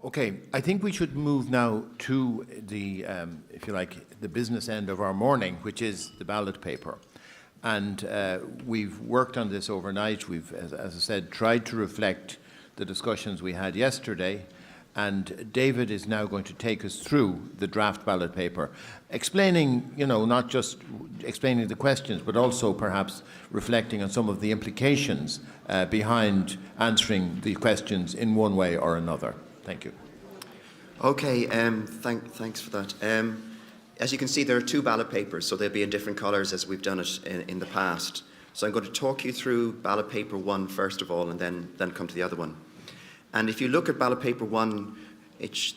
Okay, I think we should move now to the, if you like, the business end of our morning, which is the ballot paper. And we've worked on this overnight. We've, as I said, tried to reflect the discussions we had yesterday. And David is now going to take us through the draft ballot paper, explaining, not just explaining the questions, but also perhaps reflecting on some of the implications behind answering the questions in one way or another. Thank you. Okay, thanks for that. As you can see, there are two ballot papers, so they'll be in different colours as we've done it in the past. So I'm going to talk you through ballot paper 1 first of all, and then come to the other one. And if you look at ballot paper 1,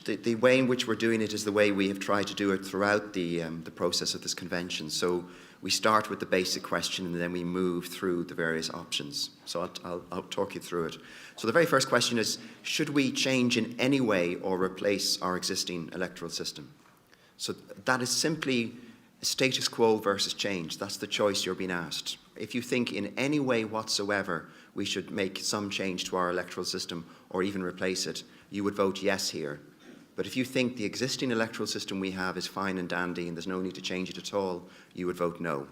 the way in which we're doing it is the way we have tried to do it throughout the process of this convention. So we start with the basic question and then we move through the various options. So I'll talk you through it. So the very first question is, should we change in any way or replace our existing electoral system? So that is simply status quo versus change. That's the choice you're being asked. If you think in any way whatsoever we should make some change to our electoral system or even replace it, you would vote yes here. But if you think the existing electoral system we have is fine and dandy and there's no need to change it at all, you would vote no.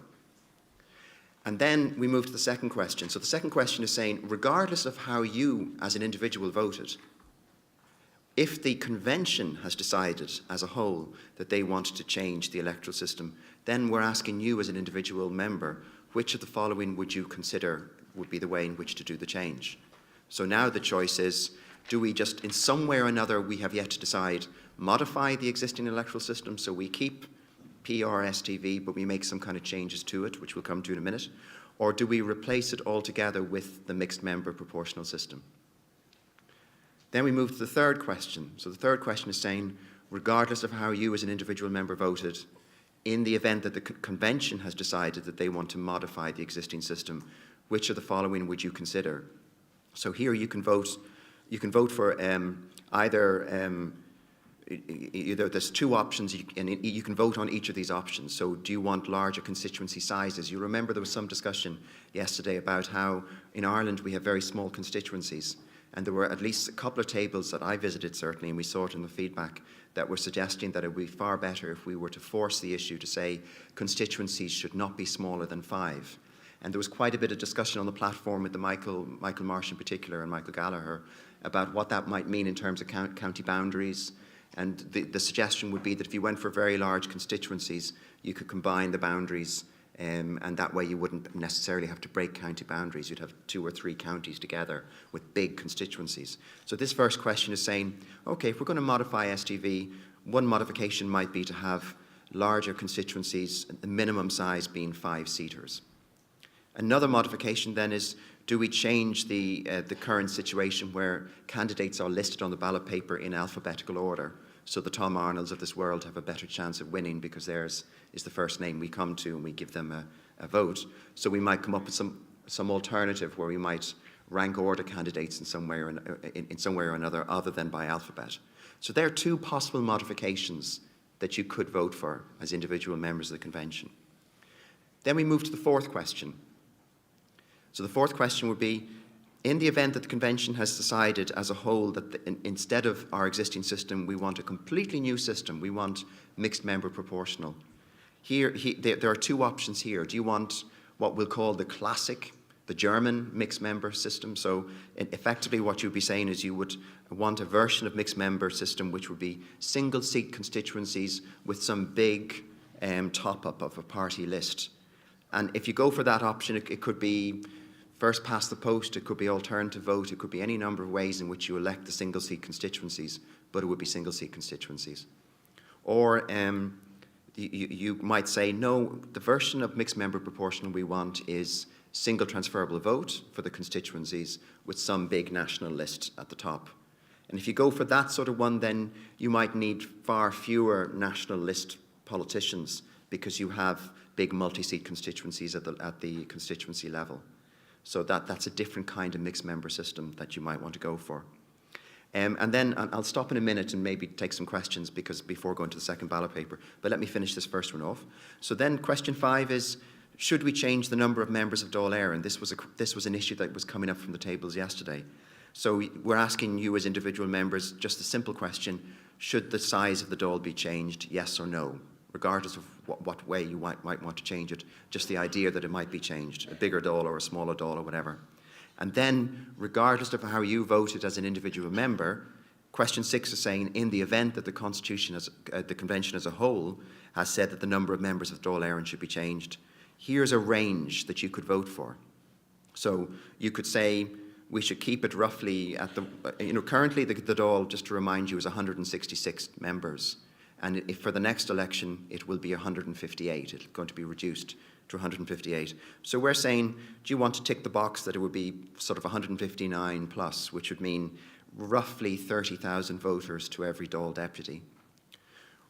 And then we move to the second question. So the second question is saying, regardless of how you as an individual voted, if the convention has decided as a whole that they want to change the electoral system, then we're asking you as an individual member, which of the following would you consider would be the way in which to do the change? So now the choice is, do we just, in some way or another, we have yet to decide, modify the existing electoral system, so we keep PRSTV, but we make some kind of changes to it, which we'll come to in a minute, or do we replace it altogether with the mixed member proportional system? Then we move to the third question. So the third question is saying, regardless of how you as an individual member voted, in the event that the convention has decided that they want to modify the existing system, which of the following would you consider? So here you can vote for either there's two options, and you can vote on each of these options. So do you want larger constituency sizes? You remember there was some discussion yesterday about how in Ireland we have very small constituencies, and there were at least a couple of tables that I visited certainly, and we saw it in the feedback, that were suggesting that it would be far better if we were to force the issue to say constituencies should not be smaller than 5. And there was quite a bit of discussion on the platform with the Michael Marsh in particular and Michael Gallagher about what that might mean in terms of county boundaries. And the suggestion would be that if you went for very large constituencies, you could combine the boundaries, and that way you wouldn't necessarily have to break county boundaries. You'd have 2 or 3 counties together with big constituencies. So this first question is saying, okay, if we're going to modify STV, one modification might be to have larger constituencies, the minimum size being 5-seaters. Another modification then is, do we change the current situation where candidates are listed on the ballot paper in alphabetical order, so the Tom Arnolds of this world have a better chance of winning because theirs is the first name we come to and we give them a vote. So we might come up with some alternative where we might rank order candidates in some way or another other than by alphabet. So there are 2 possible modifications that you could vote for as individual members of the convention. Then we move to the fourth question. So the fourth question would be, in the event that the convention has decided as a whole that instead of our existing system, we want a completely new system, we want mixed member proportional. There are 2 options here. Do you want what we'll call the classic, the German mixed member system? So effectively what you'd be saying is you would want a version of mixed member system which would be single seat constituencies with some big top-up of a party list. And if you go for that option, it could be first past the post, it could be alternative vote, it could be any number of ways in which you elect the single seat constituencies, but it would be single seat constituencies. Or you might say, no, the version of mixed member proportional we want is single transferable vote for the constituencies with some big national list at the top. And if you go for that sort of one, then you might need far fewer national list politicians because you have big multi-seat constituencies at the constituency level. So that's a different kind of mixed member system that you might want to go for. And then I'll stop in a minute and maybe take some questions before going to the second ballot paper. But let me finish this first one off. So then question 5 is, should we change the number of members of Dáil Éireann? This was an issue that was coming up from the tables yesterday. So we're asking you as individual members just a simple question: should the size of the Dáil be changed, yes or no? Regardless of what way you might want to change it, just the idea that it might be changed, a bigger Dáil or a smaller Dáil or whatever. And then, regardless of how you voted as an individual member, question 6 is saying, in the event that the Constitution, the Convention as a whole, has said that the number of members of Dáil Éireann should be changed, here's a range that you could vote for. So you could say, we should keep it roughly at the, currently the Dáil, just to remind you, is 166 members. And if for the next election, it will be 158. It's going to be reduced to 158. So we're saying, do you want to tick the box that it would be sort of 159 plus, which would mean roughly 30,000 voters to every Dáil deputy.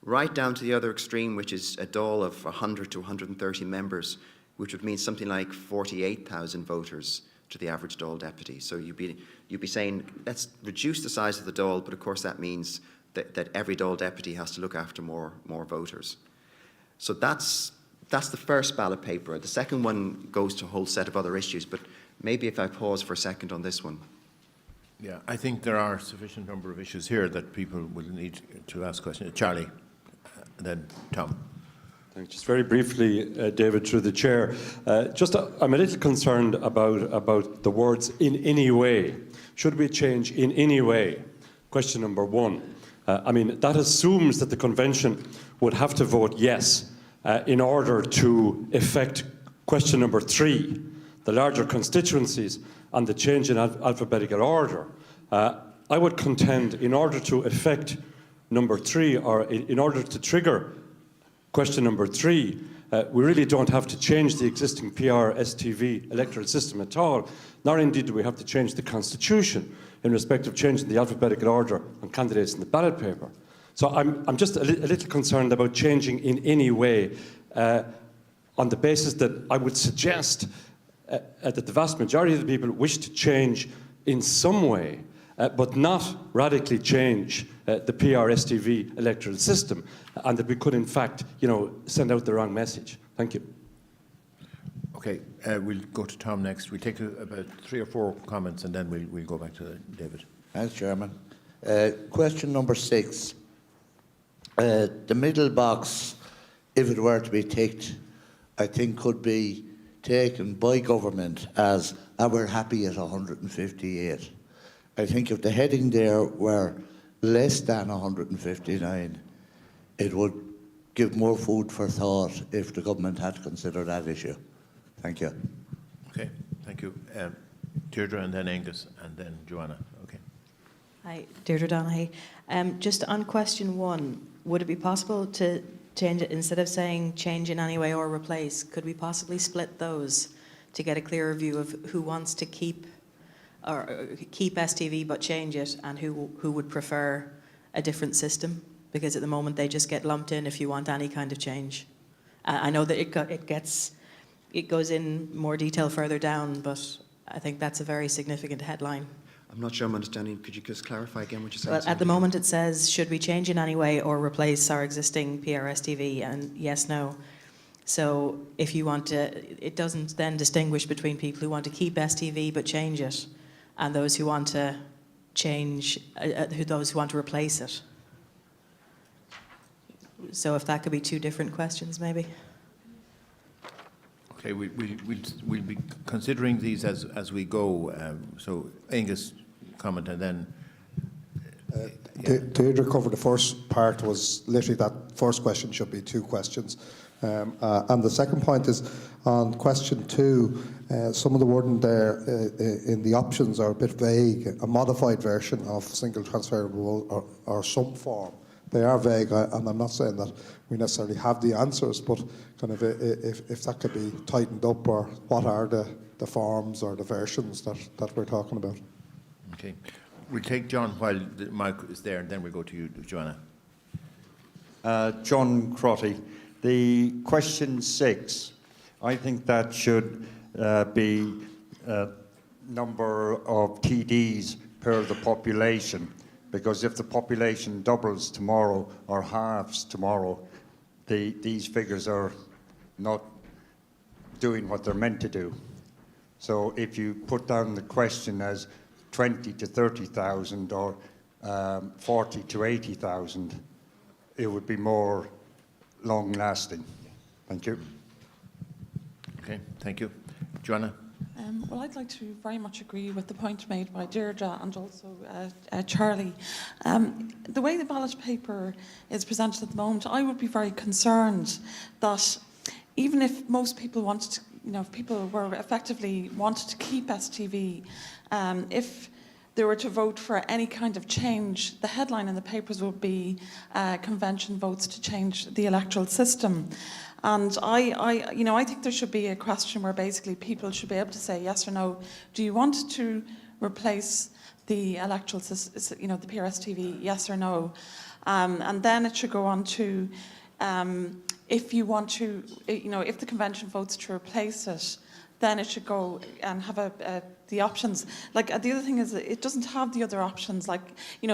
Right down to the other extreme, which is a Dáil of 100 to 130 members, which would mean something like 48,000 voters to the average Dáil deputy. So you'd be saying, let's reduce the size of the Dáil, but of course that means that every Dáil deputy has to look after more voters. So that's the first ballot paper. The second one goes to a whole set of other issues, but maybe if I pause for a second on this one. Yeah, I think there are sufficient number of issues here that people will need to ask questions. Charlie, and then Tom. Thanks. Just very briefly, David, through the chair. I'm a little concerned about the words "in any way." Should we change in any way? Question number 1. That assumes that the convention would have to vote yes in order to effect question number 3, the larger constituencies and the change in alphabetical order. I would contend, in order to effect number 3, or in order to trigger question number 3, we really don't have to change the existing PR-STV electoral system at all, nor indeed do we have to change the constitution in respect of changing the alphabetical order on candidates in the ballot paper. So I'm just a little concerned about changing in any way on the basis that I would suggest that the vast majority of the people wish to change in some way, but not radically change the PR-STV electoral system, and that we could, in fact, send out the wrong message. Thank you. Okay, we'll go to Tom next. We'll take about 3 or 4 comments, and then we'll go back to David. Thanks, Chairman. Question number 6. The middle box, if it were to be ticked, I think could be taken by government as, we're happy at 158. I think if the heading there were less than 159, it would give more food for thought if the government had to consider that issue. Thank you. Okay, thank you. Deirdre, and then Angus, and then Joanna. Okay. Hi, Deirdre Donaghy. Just on question 1, would it be possible to change it, instead of saying change in any way or replace, could we possibly split those to get a clearer view of who wants to keep STV but change it, and who would prefer a different system? Because at the moment they just get lumped in if you want any kind of change. I know that it goes in more detail further down, but I think that's a very significant headline. I'm not sure I'm understanding. Could you just clarify again what you said? Well, at the moment it says, should we change in any way or replace our existing PRSTV? And yes, no. So if you want to, it doesn't then distinguish between people who want to keep STV but change it, and those who want to change, those who want to replace it. So if that could be 2 different questions, maybe. Okay, we'll be considering these as we go. So Angus, comment, and then. Deirdre covered the first part. Was literally that first question should be 2 questions, and the second point is on question 2. Some of the wording there in the options are a bit vague. A modified version of single transferable or some form. They are vague, and I'm not saying that we necessarily have the answers, but kind of if that could be tightened up, or what are the forms or the versions that we're talking about. Okay. We'll take John while the mic is there, and then we'll go to you, Joanna. John Crotty. The question 6, I think that should be number of TDs per the population. Because if the population doubles tomorrow or halves tomorrow, these figures are not doing what they're meant to do. So if you put down the question as 20 to 30,000 or 40 to 80,000, it would be more long-lasting. Thank you. Okay, thank you. Joanna? Well, I'd like to very much agree with the point made by Deirdre and also Charlie. The way the ballot paper is presented at the moment, I would be very concerned that even if most people wanted to, if people were effectively wanted to keep STV, if they were to vote for any kind of change, the headline in the papers would be convention votes to change the electoral system. And I think there should be a question where basically people should be able to say yes or no. Do you want to replace the electoral system, the PRS-TV, yes or no? And then it should go on to if you want to, if the convention votes to replace it, then it should go and have the options. Like the other thing is that it doesn't have the other options. Like,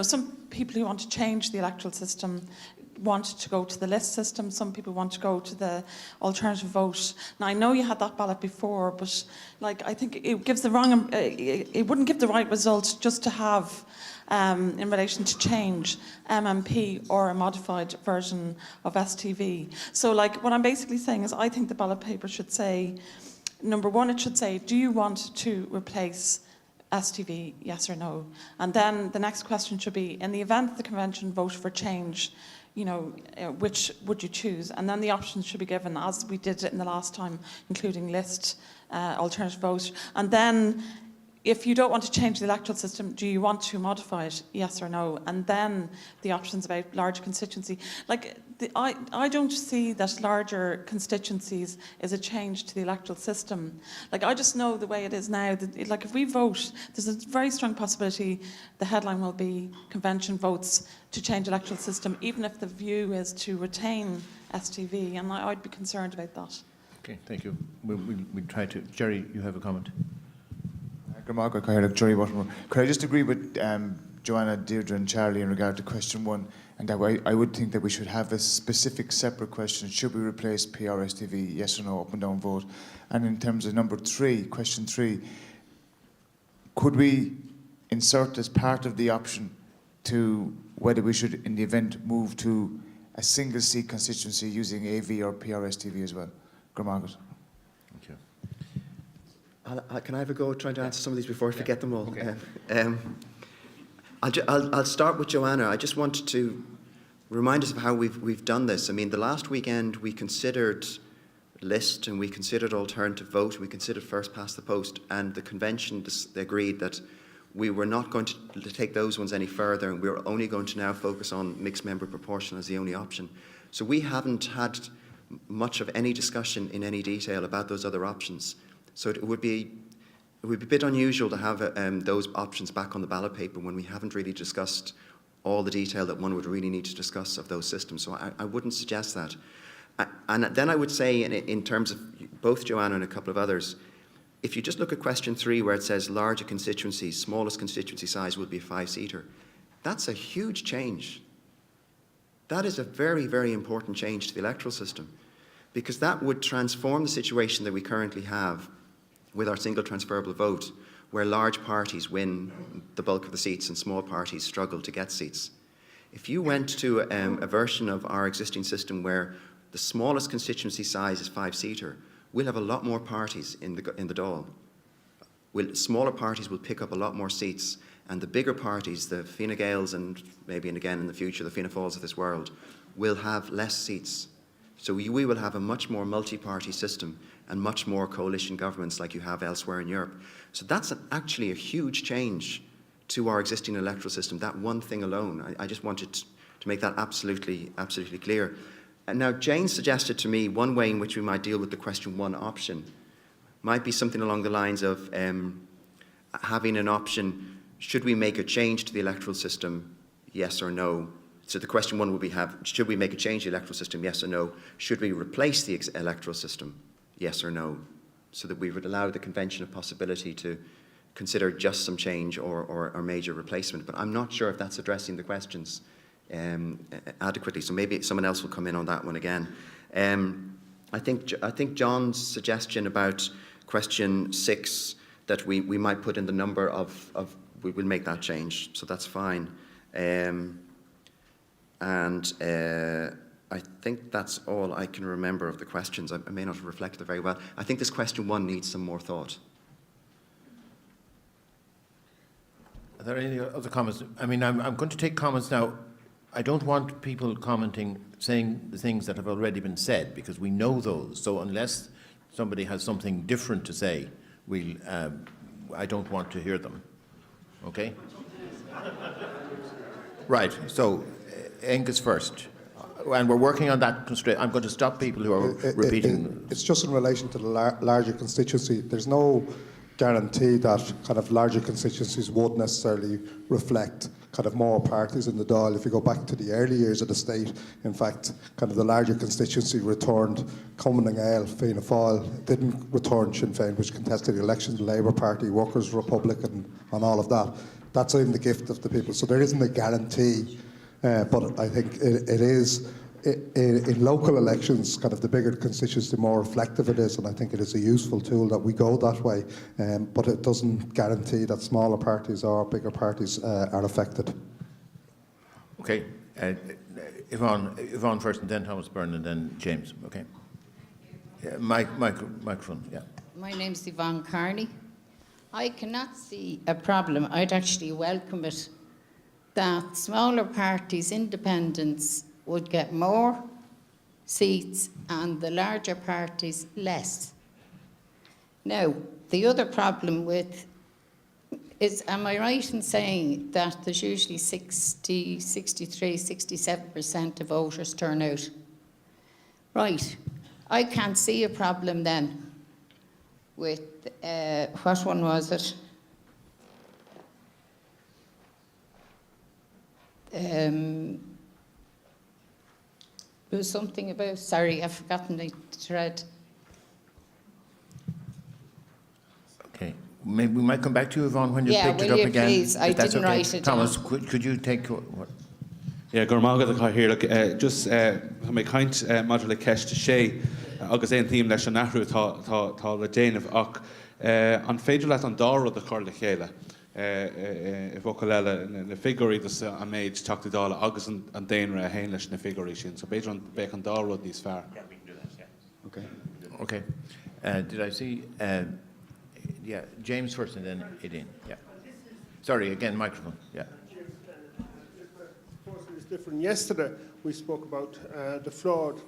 some people who want to change the electoral system want to go to the list system. Some people want to go to the alternative vote. Now, I know you had that ballot before, but I think it gives the wrong, it wouldn't give the right result just to have, in relation to change, MMP or a modified version of STV. So what I'm basically saying is I think the ballot paper should say, number one, it should say, do you want to replace STV, yes or no? And then the next question should be, in the event the convention vote for change, which would you choose? And then the options should be given, as we did it in the last time, including list, alternative vote. And then, if you don't want to change the electoral system, do you want to modify it, yes or no? And then the options about large constituency. I don't see that larger constituencies is a change to the electoral system. I just know the way it is now, that if we vote, there's a very strong possibility the headline will be convention votes to change electoral system, even if the view is to retain STV, and I'd be concerned about that. Okay, thank you. We'll try to... Jerry, you have a comment? Could I just agree with Joanna, Deirdre and Charlie in regard to question 1, and that I would think that we should have a specific separate question, should we replace PRS-TV, yes or no, up and down vote? And in terms of number 3, question 3, could we insert as part of the option to whether we should, in the event, move to a single seat constituency using AV or PRS-TV as well? Gramargaret. Thank you. Can I have a go at trying to answer some of these before I forget them all? Okay. I'll start with Joanna. I just wanted to remind us of how we've done this. I mean, the last weekend we considered list and we considered alternative vote, we considered first past the post, and the convention agreed that we were not going to take those ones any further, and we were only going to now focus on mixed member proportional as the only option. So we haven't had much of any discussion in any detail about those other options. So it would be a bit unusual to have those options back on the ballot paper when we haven't really discussed all the detail that one would really need to discuss of those systems. So I wouldn't suggest that. And then I would say, in terms of both Joanna and a couple of others, if you just look at question 3 where it says larger constituencies, smallest constituency size would be a 5-seater, that's a huge change. That is a very, very important change to the electoral system, because that would transform the situation that we currently have with our single transferable vote, where large parties win the bulk of the seats and small parties struggle to get seats. If you went to a version of our existing system where the smallest constituency size is 5-seater, we'll have a lot more parties in the Dáil. Smaller parties will pick up a lot more seats, and the bigger parties, the Fine Gaels and maybe again in the future the Fianna Fáils of this world, will have less seats. So we will have a much more multi-party system and much more coalition governments like you have elsewhere in Europe. So that's actually a huge change to our existing electoral system, that one thing alone. I just wanted to make that absolutely clear. And now Jane suggested to me one way in which we might deal with the question 1 option might be something along the lines of having an option, should we make a change to the electoral system, yes or no? So the question 1 would be, should we make a change to the electoral system, yes or no? Should we replace the electoral system, yes or no? So that we would allow the convention a possibility to consider just some change or major replacement. But I'm not sure if that's addressing the questions adequately. So maybe someone else will come in on that one again. I think John's suggestion about question 6, that we might put in the number of we will make that change, so that's fine. I think that's all I can remember of the questions. I may not have reflected very well. I think this question 1 needs some more thought. Are there any other comments? I mean, I'm going to take comments now. I don't want people commenting, saying the things that have already been said, because we know those. So unless somebody has something different to say, I don't want to hear them. Okay? Right. So, Angus first. And we're working on that constraint. I'm going to stop people who are repeating. It's just in relation to the larger constituency. There's no guarantee that kind of larger constituencies won't necessarily reflect kind of more parties in the Dáil. If you go back to the early years of the state, in fact, kind of the larger constituency returned Cumann and Gael, Fianna Fáil, didn't return Sinn Féin, which contested the elections, the Labour Party, Workers' Republic, and all of that. That's in the gift of the people. So there isn't a guarantee, but I think it is. In local elections, kind of the bigger the constituency, the more reflective it is, and I think it is a useful tool that we go that way, but it doesn't guarantee that smaller parties or bigger parties are affected. Okay. Yvonne first, and then Thomas Byrne, and then James. Okay. Microphone, yeah. My name's Yvonne Carney. I cannot see a problem. I'd actually welcome it that smaller parties, independents, would get more seats and the larger parties less. Now, the other problem with is, am I right in saying that there's usually 60, 63, 67% of voters turn out? Right. I can't see a problem then with, what one was it? There was something about, sorry, I've forgotten the thread. Okay. Maybe we might come back to you, Yvonne, when you picked it up again. Please? I didn't write it Thomas, down. could you take what? Yeah, Gormaga the here. Look, just my kind module ceist sé agus ein theme leis an nachrú tá le déanamh ach an féidir leat an dára the chuir le chéile. If na figurí a méid tuachta dála agus an déanra a héin leis na figurí sin. So beidir an beic an dára níos fearr. Yeah, we can do that, yeah. Okay. Okay. Did I see? Yeah, James first and then Aideen. Yeah. Sorry, again, microphone. Yeah. It's different. Yesterday we spoke about the flawed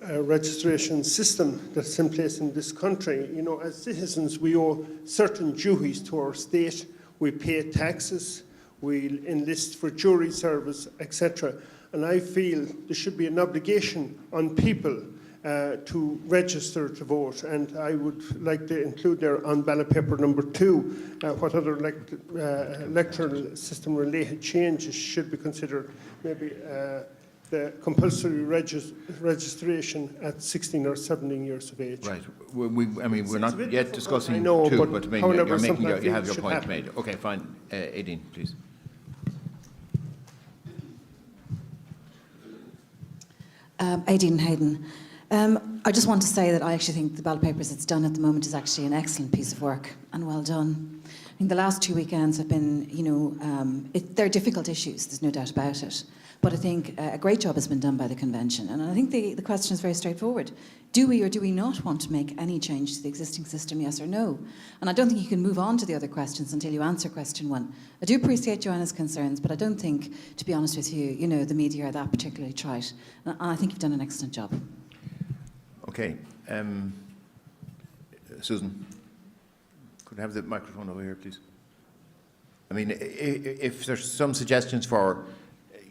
registration system that's in place in this country. You know, as citizens, we owe certain duties to our state. We pay taxes, we enlist for jury service, etc. And I feel there should be an obligation on people to register to vote. And I would like to include there on ballot paper number 2 what other electoral system related changes should be considered. Maybe the compulsory registration at 16 or 17 years of age. Right. I mean, we're not yet discussing I know, 2, but but I mean, however, you have your should point happen. made. Okay, fine. Aideen, please. Aideen Hayden. I just want to say that I actually think the ballot papers it's done at the moment is actually an excellent piece of work and well done. I think the last 2 weekends have been, you know, they're difficult issues, there's no doubt about it. But I think a great job has been done by the convention. And I think the question is very straightforward. Do we or do we not want to make any change to the existing system, yes or no? And I don't think you can move on to the other questions until you answer question 1. I do appreciate Joanna's concerns, but I don't think, to be honest with you, you know, the media are that particularly trite. And I think you've done an excellent job. Okay. Susan, could I have the microphone over here, please? I mean, if there's some suggestions for,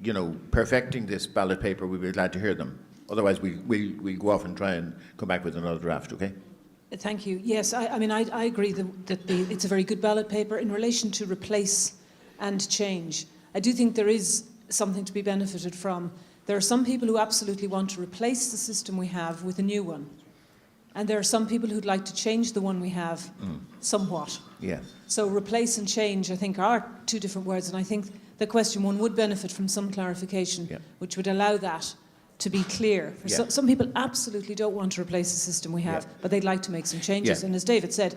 you know, perfecting this ballot paper, we'd be glad to hear them. Otherwise, we'll go off and try and come back with another draft, okay? Thank you. Yes, I mean, I agree that it's a very good ballot paper. In relation to replace and change, I do think there is something to be benefited from. There are some people who absolutely want to replace the system we have with a new one. And there are some people who'd like to change the one we have somewhat. Yeah. So replace and change, I think, are 2 different words. And I think the question 1 would benefit from some clarification, which would allow that to be clear. Some people absolutely don't want to replace the system we have, but they'd like to make some changes. And as David said,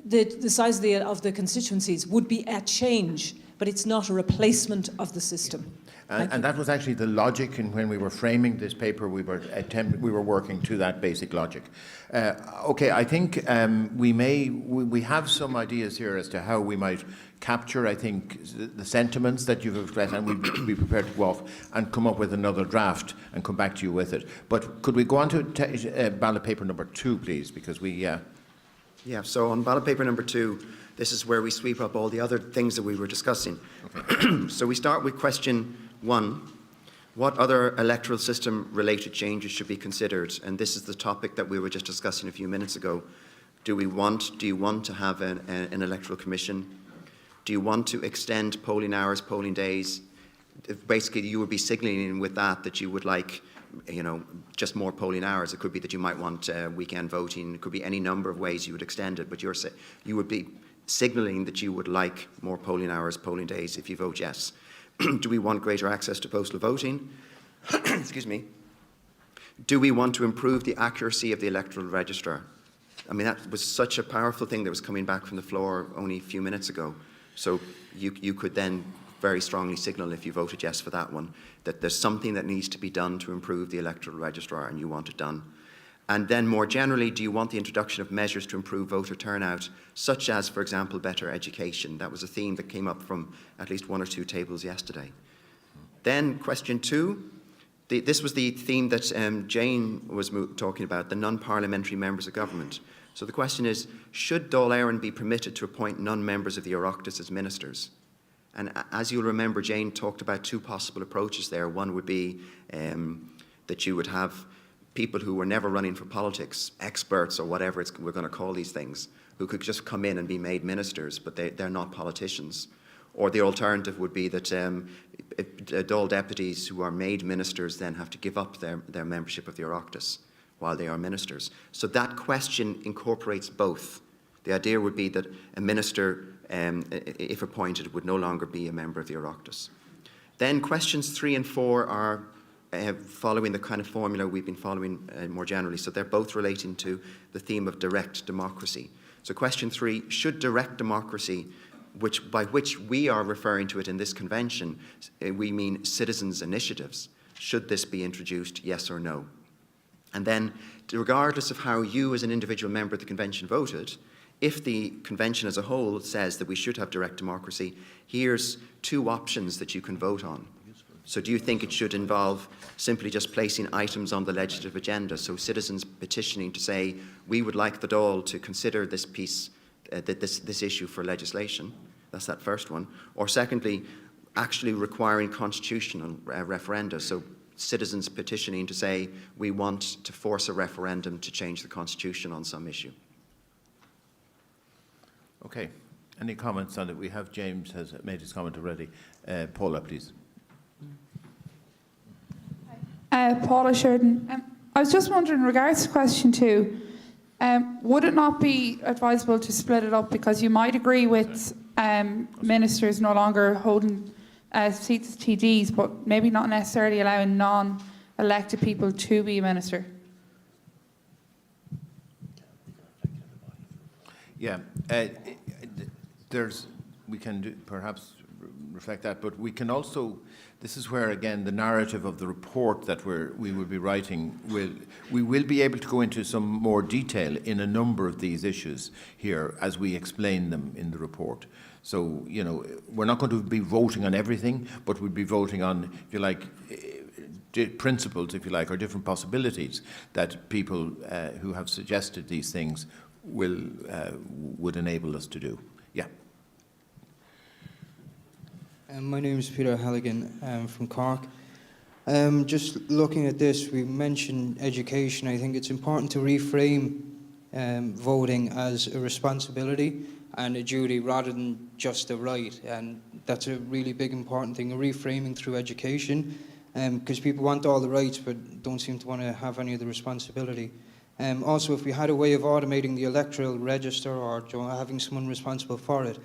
the size of the constituencies would be a change, but it's not a replacement of the system. And that was actually the logic, and when we were framing this paper, we were working to that basic logic. Okay, I think we have some ideas here as to how we might capture, I think, the sentiments that you've expressed, and we'd be prepared to go off and come up with another draft and come back to you with it. But could we go on to ballot paper number 2, please, because we... Yeah, so on ballot paper number 2, this is where we sweep up all the other things that we were discussing. Okay. So we start with question 1. What other electoral system related changes should be considered? And this is the topic that we were just discussing a few minutes ago. Do you want to have an electoral commission? Do you want to extend polling hours, polling days? Basically, you would be signalling with that you would like, just more polling hours. It could be that you might want weekend voting. It could be any number of ways you would extend it, but you would be signalling that you would like more polling hours, polling days if you vote yes. Do we want greater access to postal voting? Excuse me. Do we want to improve the accuracy of the electoral register? I mean, that was such a powerful thing that was coming back from the floor only a few minutes ago. So you could then very strongly signal, if you voted yes for that one, that there's something that needs to be done to improve the electoral registrar and you want it done. And then more generally, do you want the introduction of measures to improve voter turnout, such as, for example, better education? That was a theme that came up from at least 1 or 2 tables yesterday. Then question 2, this was the theme that Jane was talking about, the non-parliamentary members of government. So the question is, should Dáil Éireann be permitted to appoint non-members of the Oireachtas as ministers? And as you'll remember, Jane talked about 2 possible approaches there. One would be that you would have people who were never running for politics, experts or whatever we're going to call these things, who could just come in and be made ministers, but they're not politicians. Or the alternative would be that Dáil deputies who are made ministers then have to give up their membership of the Oireachtas while they are ministers. So that question incorporates both. The idea would be that a minister, if appointed, would no longer be a member of the Oireachtas. Then questions 3 and 4 are following the kind of formula we've been following more generally. So they're both relating to the theme of direct democracy. So question 3, should direct democracy, by which we are referring to it in this convention, we mean citizens' initiatives, should this be introduced, yes or no? And then, regardless of how you as an individual member of the convention voted, if the convention as a whole says that we should have direct democracy, here's 2 options that you can vote on. So do you think it should involve simply just placing items on the legislative agenda, so citizens petitioning to say, we would like the Dáil to consider this piece, this issue for legislation? That's that first one. Or secondly, actually requiring constitutional referenda, so citizens petitioning to say, we want to force a referendum to change the constitution on some issue. Okay. Any comments on it? We have James has made his comment already. Paula, please. Paula Sheridan. I was just wondering, in regards to question 2, would it not be advisable to split it up, because you might agree with ministers no longer holding seats as TDs, but maybe not necessarily allowing non-elected people to be a minister? Yeah, we can perhaps reflect that, but we can also, this is where again the narrative of the report that we will be writing, we will be able to go into some more detail in a number of these issues here as we explain them in the report. So, we're not going to be voting on everything, but we'll be voting on, if you like, principles, if you like, or different possibilities that people who have suggested these things would enable us to do. Yeah. My name is Peter Halligan from Cork. Just looking at this, we mentioned education. I think it's important to reframe voting as a responsibility and a duty rather than just a right. And that's a really big important thing, a reframing through education, because people want all the rights but don't seem to want to have any of the responsibility. Also, if we had a way of automating the electoral register or having someone responsible for it,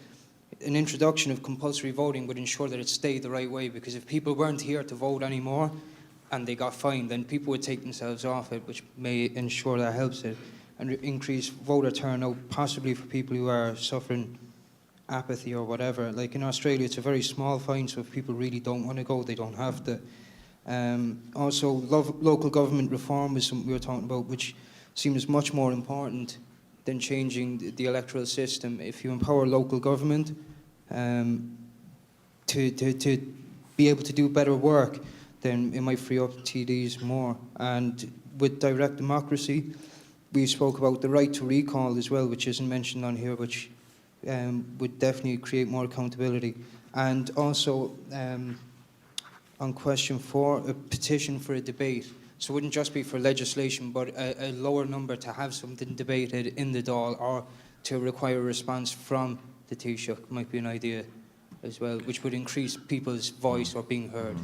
an introduction of compulsory voting would ensure that it stayed the right way, because if people weren't here to vote anymore and they got fined, then people would take themselves off it, which may ensure that helps it. and increase voter turnout, possibly for people who are suffering apathy or whatever. Like in Australia, it's a very small fine, so if people really don't want to go, they don't have to. Also, local government reform is something we were talking about, which seems much more important than changing the electoral system. If you empower local government to be able to do better work, then it might free up TDs more. And with direct democracy, we spoke about the right to recall as well, which isn't mentioned on here, which would definitely create more accountability. And also, on question 4, a petition for a debate. So it wouldn't just be for legislation, but a lower number to have something debated in the Dáil, or to require a response from the Taoiseach might be an idea as well, which would increase people's voice or being heard.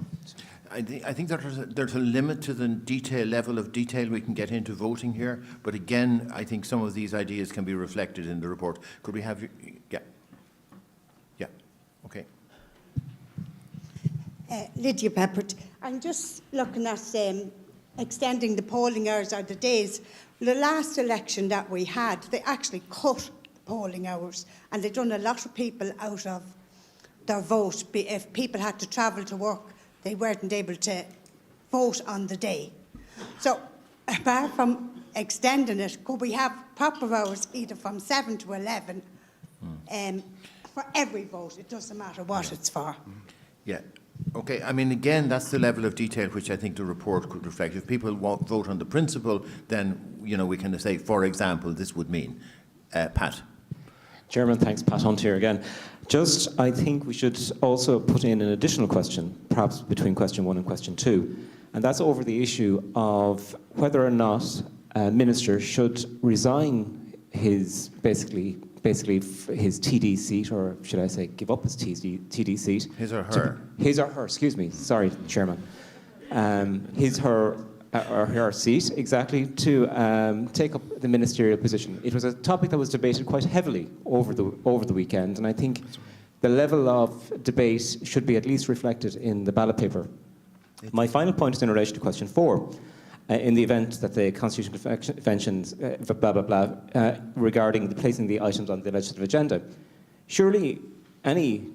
I think there's a limit to the level of detail we can get into voting here. But again, I think some of these ideas can be reflected in the report. Could we have you? Yeah. Okay. Lydia Peppert. I'm just looking at extending the polling hours or the days. The last election that we had, they actually cut the polling hours, and they've done a lot of people out of their vote. If people had to travel to work, they weren't able to vote on the day. So apart from extending it, could we have proper hours either from 7 to 11 for every vote? It doesn't matter what it's for. Yeah. Okay, I mean, again, that's the level of detail which I think the report could reflect. If people vote on the principle, then, we can say, for example, this would mean. Pat. Chairman, thanks. Pat Hunt here again. I think we should also put in an additional question, perhaps between question 1 and question 2, and that's over the issue of whether or not a minister should resign his, basically his TD seat, or should I say give up his TD seat. His or her. His or her, excuse me. Sorry, Chairman. His, her, or her seat, exactly, to take up the ministerial position. It was a topic that was debated quite heavily over the weekend, and I think the level of debate should be at least reflected in the ballot paper. My final point is in relation to question 4. In the event that the constitutional conventions, regarding placing the items on the legislative agenda, surely any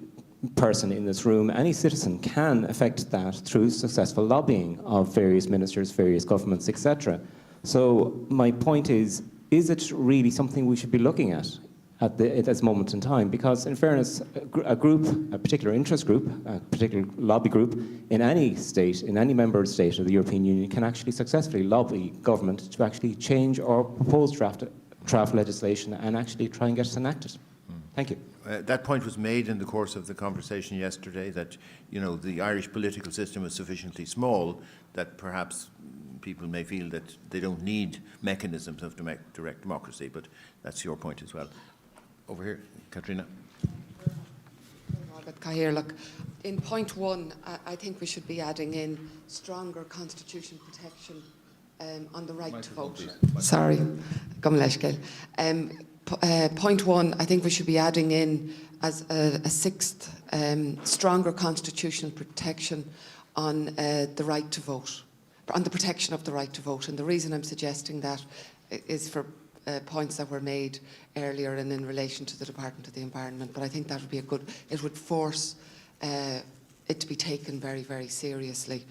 person in this room, any citizen, can affect that through successful lobbying of various ministers, various governments, etc. So my point is it really something we should be looking at this moment in time? Because in fairness, a particular interest group, a particular lobby group in any state, in any member state of the European Union can actually successfully lobby government to actually change or propose draft legislation and actually try and get it enacted. Thank you. That point was made in the course of the conversation yesterday, that the Irish political system is sufficiently small that perhaps people may feel that they don't need mechanisms of direct democracy, but that's your point as well. Over here, Katrina. Look, in point 1, I think we should be adding in stronger constitutional protection on the right to vote. Sorry, point 1, I think we should be adding in as a 6th stronger constitutional protection on the right to vote, on the protection of the right to vote. And the reason I'm suggesting that is for points that were made earlier and in relation to the Department of the Environment. But I think that would be it would force it to be taken very, very seriously.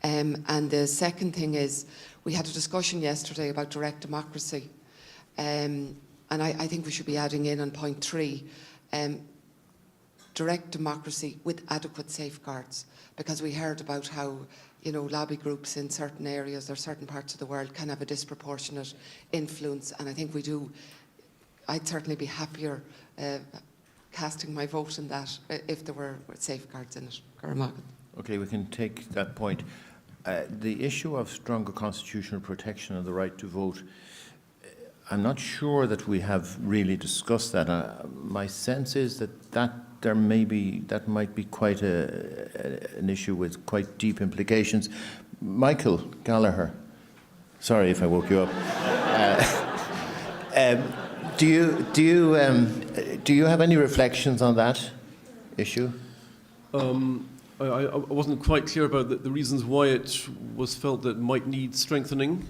And the second thing is, we had a discussion yesterday about direct democracy. And I think we should be adding in on point 3, direct democracy with adequate safeguards, because we heard about how lobby groups in certain areas or certain parts of the world can have a disproportionate influence, and I think I'd certainly be happier casting my vote in that if there were safeguards in it. Okay, we can take that point. The issue of stronger constitutional protection and the right to vote, I'm not sure that we have really discussed that. My sense is that might be quite an issue with quite deep implications. Michael Gallagher, sorry if I woke you up. Do you have any reflections on that issue? I wasn't quite clear about the reasons why it was felt that it might need strengthening.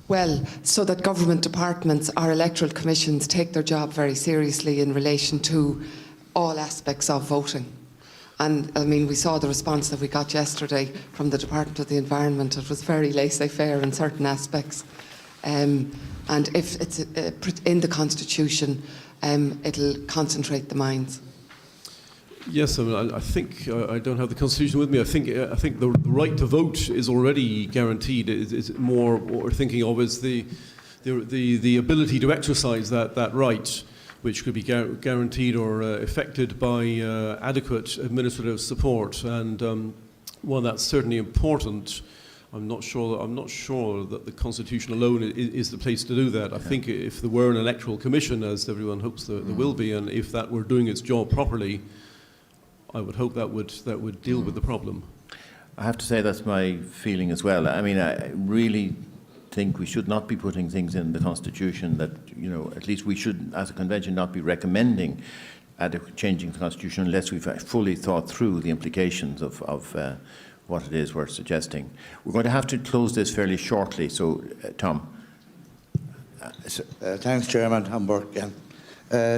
Well, so that government departments, our electoral commissions, take their job very seriously in relation to all aspects of voting. And I mean, we saw the response that we got yesterday from the Department of the Environment. It was very laissez-faire in certain aspects. And if it's in the Constitution, it'll concentrate the minds. Yes, I mean, I think I don't have the Constitution with me. I think the right to vote is already guaranteed. It's more what we're thinking of is the ability to exercise that right, which could be guaranteed or affected by adequate administrative support. And while that's certainly important, I'm not sure that the Constitution alone is the place to do that. I think if there were an electoral commission, as everyone hopes there will be, and if that were doing its job properly, I would hope that would deal with the problem. I have to say that's my feeling as well. I mean, I really think we should not be putting things in the Constitution that, you know, at least we should, as a convention, not be recommending changing the Constitution unless we've fully thought through the implications of what it is we're suggesting. We're going to have to close this fairly shortly, so Tom. Thanks, Chairman. Tom Burke again.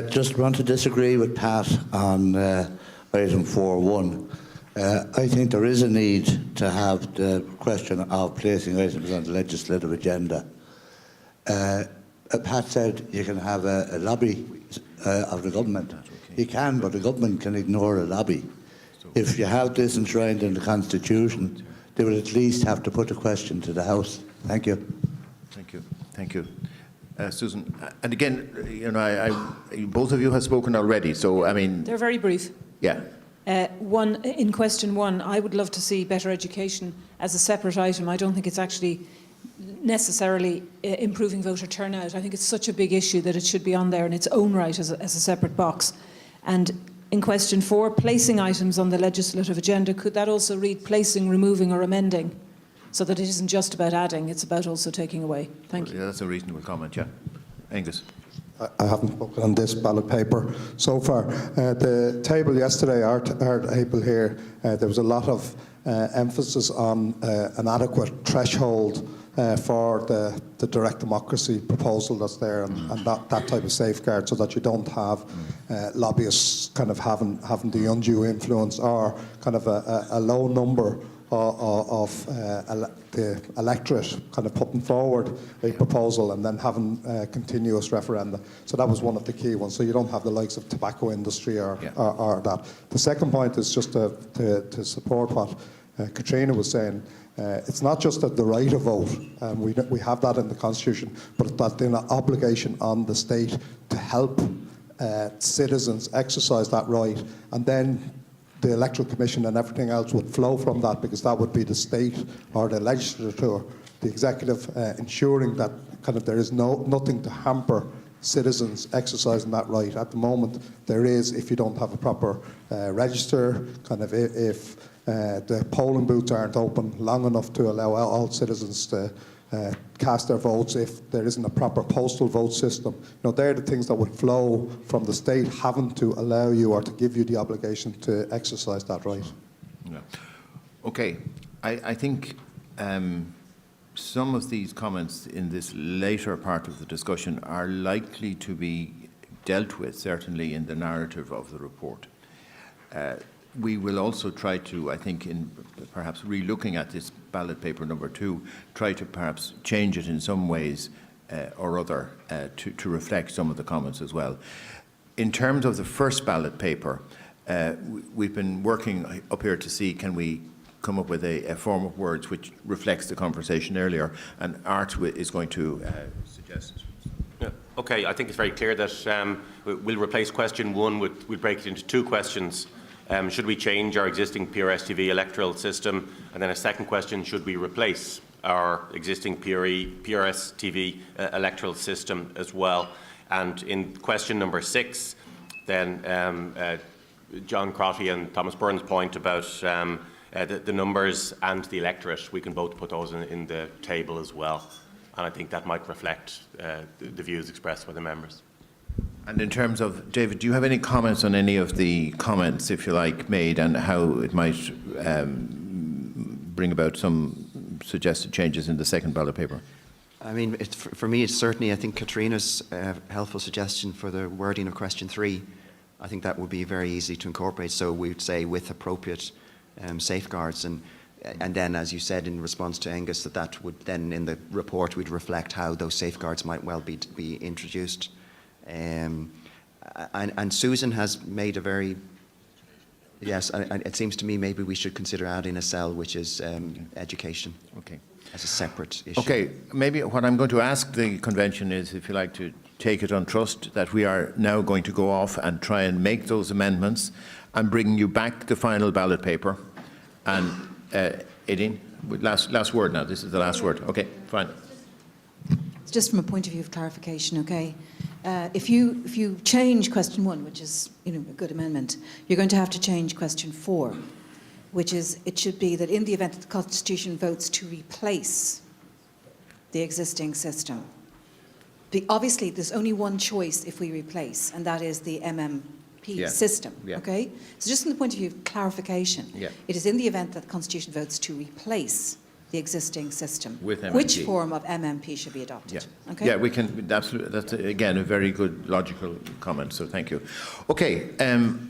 Just want to disagree with Pat on item 4.1. I think there is a need to have the question of placing items on the legislative agenda. Pat said you can have a lobby of the government. You can, but the government can ignore a lobby. If you have this enshrined in the Constitution, they will at least have to put a question to the House. Thank you. Thank you. Thank you. Susan, and again, you know, both of you have spoken already, so I mean... They're very brief. Yeah. In question 1, I would love to see better education as a separate item. I don't think it's actually necessarily improving voter turnout. I think it's such a big issue that it should be on there in its own right as a separate box. And in question 4, placing items on the legislative agenda, could that also read placing, removing or amending? So that it isn't just about adding, it's about also taking away. Thank you. Yeah, that's a reasonable comment, yeah. Angus. I haven't spoken on this ballot paper so far. The table yesterday, our table here, there was a lot of emphasis on an adequate threshold for the direct democracy proposal that's there, and that type of safeguard, so that you don't have lobbyists kind of having the undue influence, or kind of a low number of the electorate kind of putting forward a proposal and then having continuous referenda. So that was one of the key ones. So you don't have the likes of tobacco industry or that. The second point is just to support what Katrina was saying. It's not just the right to vote, we have that in the Constitution, but that an obligation on the state to help citizens exercise that right, and then the Electoral Commission and everything else would flow from that, because that would be the state or the legislature, the executive, ensuring that kind of there is nothing to hamper citizens exercising that right. At the moment, there is, if you don't have a proper register, kind of if the polling booths aren't open long enough to allow all citizens to cast their votes, if there isn't a proper postal vote system. You know, they're the things that would flow from the state having to allow you or to give you the obligation to exercise that right. Yeah. Okay, I think some of these comments in this later part of the discussion are likely to be dealt with, certainly in the narrative of the report. We will also try to, I think, in perhaps re-looking at this ballot paper number 2, try to perhaps change it in some ways or other to reflect some of the comments as well. In terms of the first ballot paper, we've been working up here to see can we come up with a form of words which reflects the conversation earlier, and Art is going to suggest. Yeah. Okay, I think it's very clear that we'll replace question 1 with, we'll break it into 2 questions. Should we change our existing PRS-TV electoral system? And then a second question, should we replace our existing PRS-TV electoral system as well? And in question number 6, then John Crotty and Thomas Byrne's point about the numbers and the electorate, we can both put those in the table as well. And I think that might reflect the views expressed by the members. And in terms of, David, do you have any comments on any of the comments, if you like, made, and how it might bring about some suggested changes in the second ballot paper? I mean, for me, it's certainly, I think Katrina's helpful suggestion for the wording of question 3, I think that would be very easy to incorporate. So we'd say with appropriate safeguards, and then, as you said in response to Angus, that would then in the report would reflect how those safeguards might well be introduced. And Susan has made a very, yes, it seems to me maybe we should consider adding a cell which is education. Okay. As a separate issue. Okay, maybe what I'm going to ask the convention is, if you like, to take it on trust that we are now going to go off and try and make those amendments and bring you back the final ballot paper. And Aideen, last word now. This is the last word. Okay, fine. It's just from a point of view of clarification, okay? If you change question 1, which is a good amendment, you're going to have to change question 4, which is it should be that in the event that the Constitution votes to replace the existing system. Obviously, there's only one choice if we replace, and that is the MMP system, okay? So just from the point of view of clarification, it is in the event that the Constitution votes to replace the existing system, with MMP. Which form of MMP should be adopted, okay? Yeah, we can, absolutely, that's again a very good logical comment, so thank you. Okay,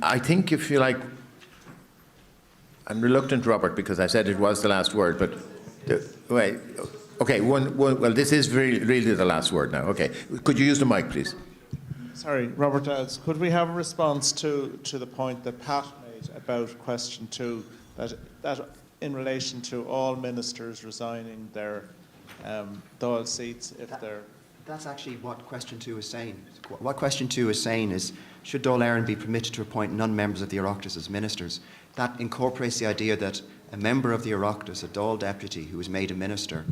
I think if you like, I'm reluctant, Robert, because I said it was the last word, but wait. Okay, well, this is really the last word now. Okay, could you use the mic, please? Sorry, Robert Dowds. Could we have a response to the point that Pat made about question 2, that in relation to all ministers resigning their Dáil seats if they're... That's actually what question 2 is saying. What question 2 is saying is, should Dáil Éireann be permitted to appoint non-members of the Oireachtas as ministers? That incorporates the idea that a member of the Oireachtas, a Dáil deputy who is made a minister,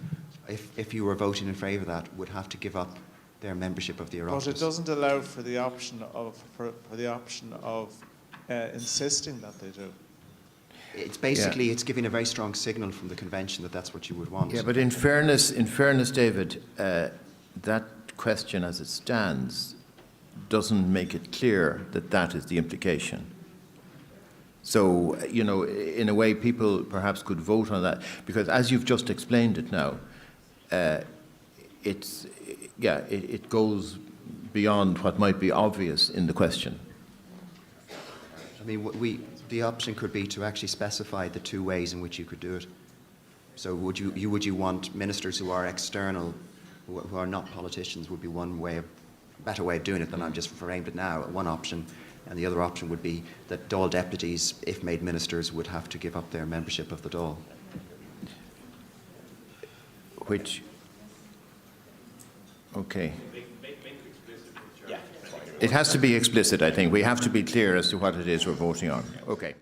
if you were voting in favour of that, would have to give up their membership of the Oireachtas. But it doesn't allow for the option of insisting that they do. It's basically, it's giving a very strong signal from the convention that that's what you would want. Yeah, but in fairness, David, that question as it stands doesn't make it clear that that is the implication. So, in a way, people perhaps could vote on that, because as you've just explained it now, it goes beyond what might be obvious in the question. I mean, the option could be to actually specify the 2 ways in which you could do it. So would you want ministers who are external, who are not politicians, would be one way, better way of doing it than I'm just framed it now, one option. And the other option would be that Dáil deputies, if made ministers, would have to give up their membership of the Dáil. Which, okay. It has to be explicit, I think. We have to be clear as to what it is we're voting on. Okay.